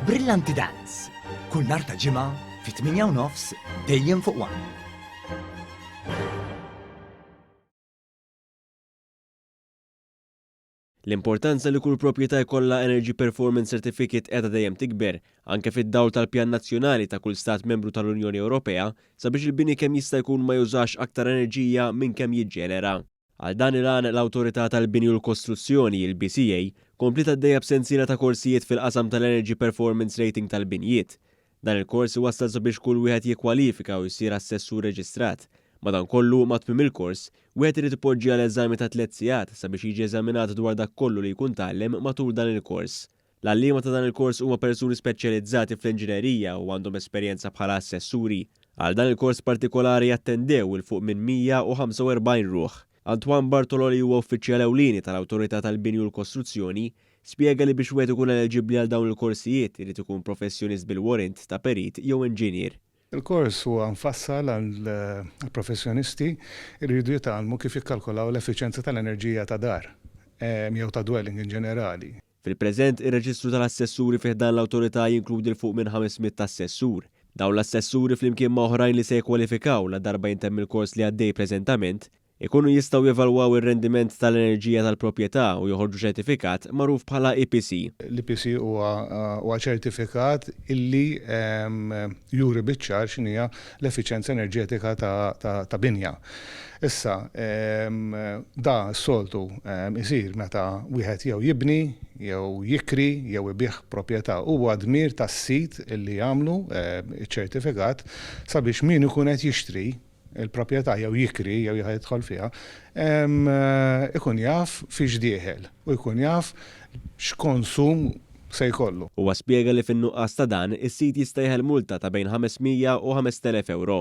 Brillanti Dance. Kull nhar ta' ġimgħa fit-8:30 dejjem fuq One. L-importanza li kull proprjetà jkollha Energy Performance Certificate qiegħda dejjem tikber anke fid-dawl tal-Pjan Nazzjonali ta' kull stat membru tal-Unjoni Ewropea sabiex il-bini kemm jista' jkun ma jużax aktar enerġija minn kemm jiġġenera. Għal dan il-għan l-Awtorità tal-Bini u l-Kostruzzjoni, il-BCA, komplet għaddejja b'sensiela ta' korsijiet fil-qasam tal-Energy Performance Rating tal-binjiet. Dan il-kors wassal sabiex kull wieħed jikkwalifika u jsir assessur reġistrat. Madankollu mat tmiem il-kors, wieħed irid ipoġġi għal eżami ta' 3 sigħat sabiex jiġi eżaminat dwar dak kollu li jkun tgħallem matul dan il-kors. L-għalliema ta' dan il-kors huma persuni speċjalizzati fl-inġinerija u għandhom esperjenza bħala assessuri. Għal dan il-kors partikolari jattendew il fuq minn 145 ruħ. Antoine Bartololi huwa uffiċjal ewlieni tal-Awtorità tal-Bini u l-Kostruzzjoni spjega li biex wieħed ikun eliġibbli għal dawn il-korsijiet irid ikun professjonist bil-warrant ta' perit jew inġinier. Il-kors huwa mfassal għal-professjonisti li jridu jitgħallmu kif jikkalkulaw l-effiċjenza tal-enerġija ta' dar jew ta' dwelling in ġenerali. Fil-preżent ir-reġistru tal-assessuri fih dan l-awtorità jinkludi l fuq minn 500 assessur. Dawn l-assessuri flimkien ma' oħrajn li se jikkwalifikaw la darba jintemm il-kors li għaddej preżentament ikunu jistgħu jevalwaw ir-rendiment tal-enerġija tal-proprjetà u joħorġu ċertifikat magħruf bħala EPC. L-EPC huwa ċertifikat illi juri biċ-ċar x'inhija l-effiċjenza enerġetika ta' binja. Issa, da s-soltu isir meta wieħed jew jibni, jew jikri, jew ibih proprjetà. Huwa dmir tas-sit illi jagħmlu ċ-ċertifikat sabiex min ikun qed jixtri il-proprjetà jew jikri jew jidħol fiha, ikun jaf fiex dieħel u jkun jaf x'konsum se jkollu. Huwa spjega li fin-nuqqas ta' dan is-sit jista' jieħel multa ta' bejn 500 u 5,000 euro.